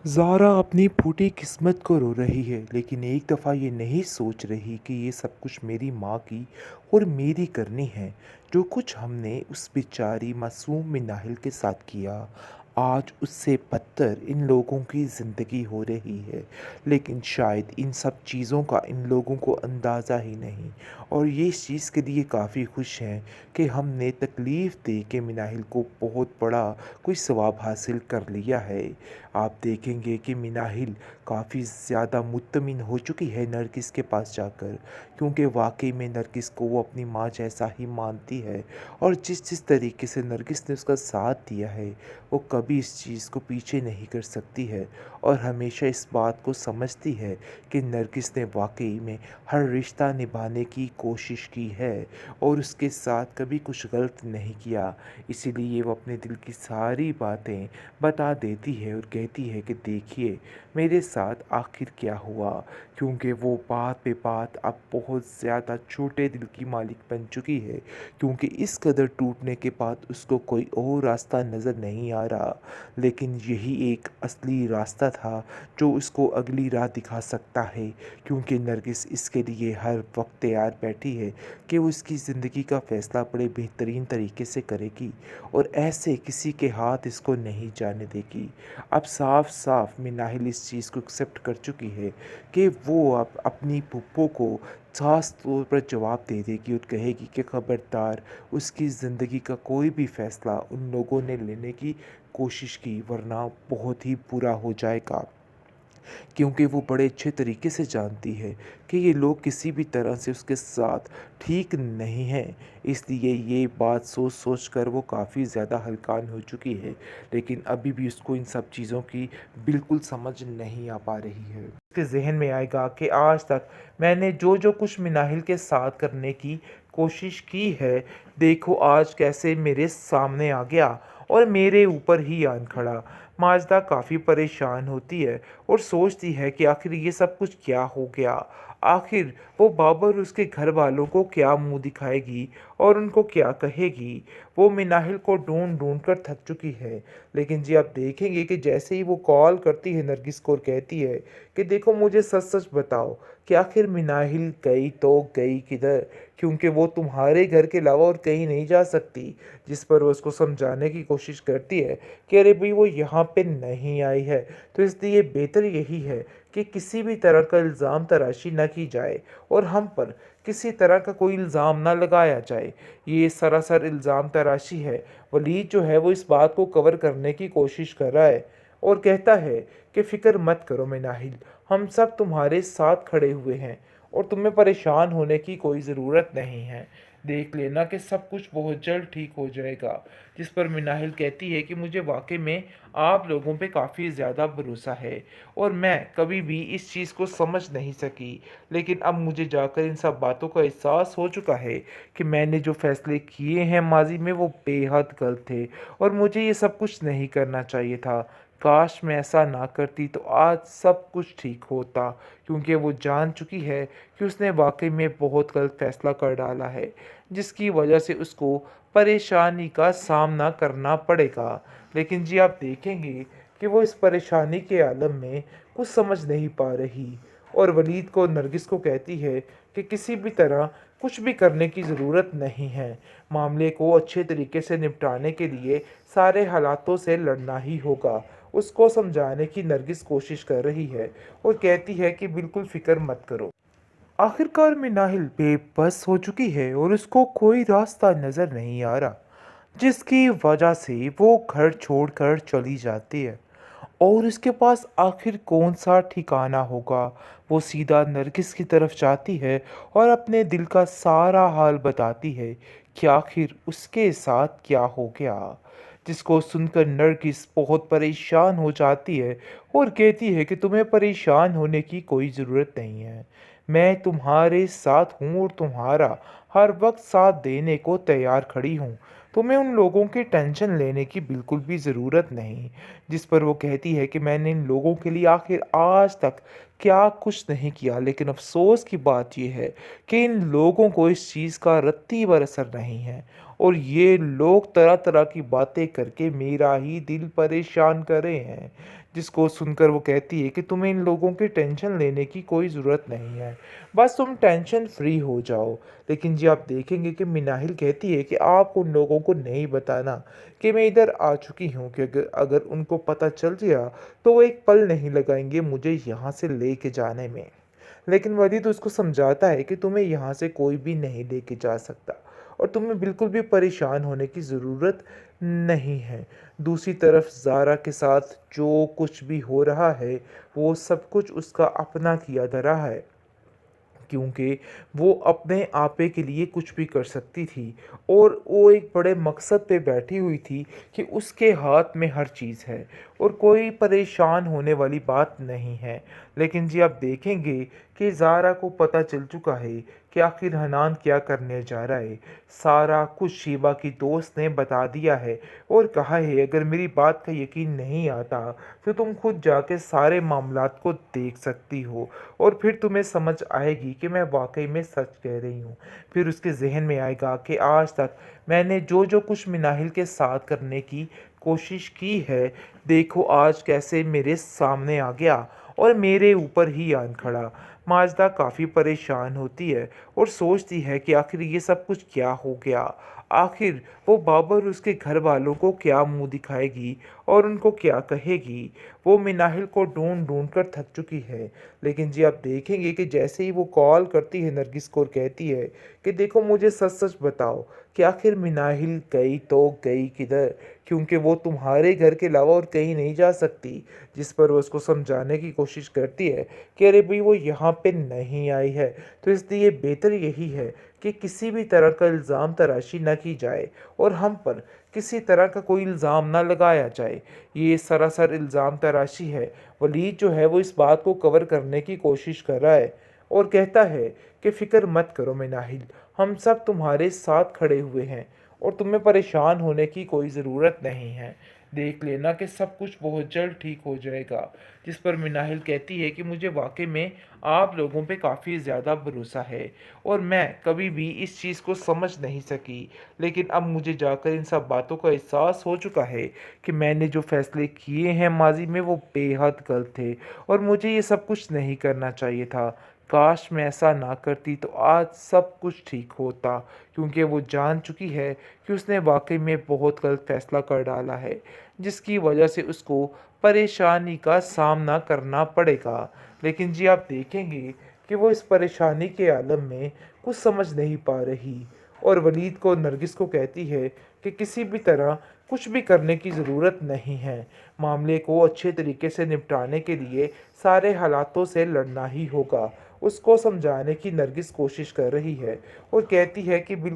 ज़ारा अपनी फूटी किस्मत को रो रही है, लेकिन एक दफ़ा ये नहीं सोच रही कि ये सब कुछ मेरी माँ की और मेरी करनी है। जो कुछ हमने उस बेचारी मासूम मिनाहिल के साथ किया, आज उससे बदतर इन लोगों की ज़िंदगी हो रही है। लेकिन शायद इन सब चीज़ों का इन लोगों को अंदाज़ा ही नहीं, और ये इस चीज़ के लिए काफ़ी खुश हैं कि हमने तकलीफ़ दे के मिनाहिल को बहुत बड़ा कोई सवाब हासिल कर लिया है। आप देखेंगे कि मिनाहिल काफ़ी ज़्यादा मुत्तमिन हो चुकी है नरगिस के पास जाकर, क्योंकि वाकई में नरगिस को वो अपनी माँ जैसा ही मानती है। और जिस जिस तरीके से नरगिस ने उसका साथ दिया है, वो कभी इस चीज़ को पीछे नहीं कर सकती है, और हमेशा इस बात को समझती है कि नरगिस ने वाकई में हर रिश्ता निभाने की कोशिश की है और उसके साथ कभी कुछ गलत नहीं किया। इसीलिए वो अपने दिल की सारी बातें बता देती है और कहती है कि देखिए मेरे साथ आखिर क्या हुआ, क्योंकि वो बात पे बात अब बहुत ज़्यादा छोटे दिल की मालिक बन चुकी है, क्योंकि इस कदर टूटने के बाद उसको कोई और रास्ता नज़र नहीं आ रहा। लेकिन यही एक असली रास्ता था जो उसको अगली राह दिखा सकता है, क्योंकि नरगिस इसके लिए हर वक्त तैयार बैठी है कि वो इसकी ज़िंदगी का फ़ैसला बड़े बेहतरीन तरीके से करेगी और ऐसे किसी के हाथ इसको नहीं जाने देगी। अब साफ साफ मिनाहिल इस चीज़ को एक्सेप्ट कर चुकी है कि वो अब अपनी फूफो को साफ तौर पर जवाब दे देगी और कहेगी कि खबरदार, उसकी ज़िंदगी का कोई भी फ़ैसला उन लोगों ने लेने की कोशिश की, वरना बहुत ही बुरा हो जाएगा। क्योंकि वो बड़े अच्छे तरीके से जानती है कि ये लोग किसी भी तरह से उसके साथ ठीक नहीं हैं। इसलिए ये बात सोच सोच कर वो काफ़ी ज़्यादा हलकान हो चुकी है, लेकिन अभी भी उसको इन सब चीज़ों की बिल्कुल समझ नहीं आ पा रही है। उसके जहन में आएगा कि आज तक मैंने जो जो कुछ मिनाहिल के साथ करने की कोशिश की है, देखो आज कैसे मेरे सामने आ गया और मेरे ऊपर ही आन खड़ा। माजदा काफ़ी परेशान होती है और सोचती है कि आखिर ये सब कुछ क्या हो गया। आखिर वो बाबर उसके घर वालों को क्या मुंह दिखाएगी और उनको क्या कहेगी। वो मिनाहिल को ढूंढ ढूंढ कर थक चुकी है, लेकिन जी आप देखेंगे कि जैसे ही वो कॉल करती है नरगिस को और कहती है कि देखो मुझे सच सच बताओ कि आखिर मिनाहिल गई तो गई किधर, क्योंकि वो तुम्हारे घर के अलावा और कहीं नहीं जा सकती। जिस पर वो उसको समझाने की कोशिश करती है कि अरे भाई वो यहाँ पे नहीं आई है, तो इसलिए बेहतर यही है कि किसी भी तरह का इल्ज़ाम तराशी न की जाए और हम पर किसी तरह का कोई इल्ज़ाम ना लगाया जाए। ये सरासर इल्ज़ाम तराशी है। वलीद जो है वो इस बात को कवर करने की कोशिश कर रहा है और कहता है कि फ़िक्र मत करो मिनाहिल, हम सब तुम्हारे साथ खड़े हुए हैं और तुम्हें परेशान होने की कोई ज़रूरत नहीं है। देख लेना कि सब कुछ बहुत जल्द ठीक हो जाएगा। जिस पर मिनाहिल कहती है कि मुझे वाक़ई में आप लोगों पे काफ़ी ज़्यादा भरोसा है और मैं कभी भी इस चीज़ को समझ नहीं सकी। लेकिन अब मुझे जाकर इन सब बातों का एहसास हो चुका है कि मैंने जो फ़ैसले किए हैं माज़ी में वो बेहद गलत थे और मुझे ये सब कुछ नहीं करना चाहिए था। काश मैं ऐसा ना करती तो आज सब कुछ ठीक होता, क्योंकि वो जान चुकी है कि उसने वाक़ई में बहुत गलत फ़ैसला कर डाला है, जिसकी वजह से उसको परेशानी का सामना करना पड़ेगा। लेकिन जी आप देखेंगे कि वो इस परेशानी के आलम में कुछ समझ नहीं पा रही और वलीद को नरगिस को कहती है कि किसी भी तरह कुछ भी करने की ज़रूरत नहीं है। मामले को अच्छे तरीके से निपटाने के लिए सारे हालातों से लड़ना ही होगा। उसको समझाने की नरगिस कोशिश कर रही है और कहती है कि बिल्कुल फ़िक्र मत करो। आखिरकार मिनाहिल बेबस हो चुकी है और उसको कोई रास्ता नज़र नहीं आ रहा, जिसकी वजह से वो घर छोड़कर चली जाती है। और उसके पास आखिर कौन सा ठिकाना होगा। वो सीधा नरगिस की तरफ जाती है और अपने दिल का सारा हाल बताती है कि आखिर उसके साथ क्या हो गया। जिसको सुनकर नरगिस बहुत परेशान हो जाती है और कहती है कि तुम्हें परेशान होने की कोई ज़रूरत नहीं है। मैं तुम्हारे साथ हूँ और तुम्हारा हर वक्त साथ देने को तैयार खड़ी हूँ। तुम्हें उन लोगों की टेंशन लेने की बिल्कुल भी ज़रूरत नहीं। जिस पर वो कहती है कि मैंने इन लोगों के लिए आखिर आज तक क्या कुछ नहीं किया, लेकिन अफ़सोस की बात ये है कि इन लोगों को इस चीज़ का रत्ती भर असर नहीं है और ये लोग तरह-तरह की बातें करके मेरा ही दिल परेशान कर रहे हैं। जिसको सुनकर वो कहती है कि तुम्हें इन लोगों की टेंशन लेने की कोई ज़रूरत नहीं है, बस तुम टेंशन फ्री हो जाओ। लेकिन जी आप देखेंगे कि मिनाहिल कहती है कि आप उन लोगों को नहीं बताना कि मैं इधर आ चुकी हूँ, कि अगर अगर उनको पता चल गया तो वो एक पल नहीं लगाएंगे मुझे यहाँ से लेके जाने में। लेकिन वलीद उसको समझाता है कि तुम्हें यहाँ से कोई भी नहीं लेके जा सकता और तुम्हें बिल्कुल भी परेशान होने की ज़रूरत नहीं है। दूसरी तरफ ज़ारा के साथ जो कुछ भी हो रहा है, वो सब कुछ उसका अपना किया धरा है, क्योंकि वो अपने आपे के लिए कुछ भी कर सकती थी और वो एक बड़े मकसद पे बैठी हुई थी कि उसके हाथ में हर चीज़ है और कोई परेशान होने वाली बात नहीं है। लेकिन जी आप देखेंगे कि ज़ारा को पता चल चुका है कि आखिर हनान क्या करने जा रहा है। सारा कुछ शीबा की दोस्त ने बता दिया है और कहा है अगर मेरी बात का यकीन नहीं आता तो तुम खुद जाके सारे मामलात को देख सकती हो और फिर तुम्हें समझ आएगी कि मैं वाकई में सच कह रही हूँ। फिर उसके जहन में आएगा कि आज तक मैंने जो जो कुछ मिनाहिल के साथ करने की कोशिश की है, देखो आज कैसे मेरे सामने आ गया और मेरे ऊपर ही आन खड़ा। माजदा काफ़ी परेशान होती है और सोचती है कि आखिर ये सब कुछ क्या हो गया। आखिर वो बाबर उसके घर वालों को क्या मुंह दिखाएगी और उनको क्या कहेगी। वो मिनाहिल को ढूंढ ढूंढ कर थक चुकी है। लेकिन जी आप देखेंगे कि जैसे ही वो कॉल करती है नरगिस को और कहती है कि देखो मुझे सच सच बताओ कि आखिर मिनाहिल गई तो गई किधर, क्योंकि वो तुम्हारे घर के अलावा और कहीं नहीं जा सकती। जिस पर वो उसको समझाने की कोशिश करती है कि अरे भाई वो यहाँ पे नहीं आई है, तो इसलिए बेहतर यही है कि किसी भी तरह का इल्ज़ाम तराशी न की जाए और हम पर किसी तरह का कोई इल्ज़ाम ना लगाया जाए। ये सरासर इल्ज़ाम तराशी है। वलीद जो है वो इस बात को कवर करने की कोशिश कर रहा है और कहता है कि फ़िक्र मत करो मिनाहिल, हम सब तुम्हारे साथ खड़े हुए हैं और तुम्हें परेशान होने की कोई ज़रूरत नहीं है। देख लेना कि सब कुछ बहुत जल्द ठीक हो जाएगा। जिस पर मिनाहिल कहती है कि मुझे वाकई में आप लोगों पे काफ़ी ज़्यादा भरोसा है और मैं कभी भी इस चीज़ को समझ नहीं सकी, लेकिन अब मुझे जाकर इन सब बातों का एहसास हो चुका है कि मैंने जो फ़ैसले किए हैं माज़ी में वो बेहद गलत थे और मुझे ये सब कुछ नहीं करना चाहिए था। काश मैं ऐसा ना करती तो आज सब कुछ ठीक होता, क्योंकि वो जान चुकी है कि उसने वाक़ई में बहुत गलत फ़ैसला कर डाला है, जिसकी वजह से उसको परेशानी का सामना करना पड़ेगा। लेकिन जी आप देखेंगे कि वो इस परेशानी के आलम में कुछ समझ नहीं पा रही और वलीद को नरगिस को कहती है कि किसी भी तरह कुछ भी करने की ज़रूरत नहीं है। मामले को अच्छे तरीके से निपटाने के लिए सारे हालातों से लड़ना ही होगा। उसको समझाने की नरगिस कोशिश कर रही है और कहती है कि बिल्कुल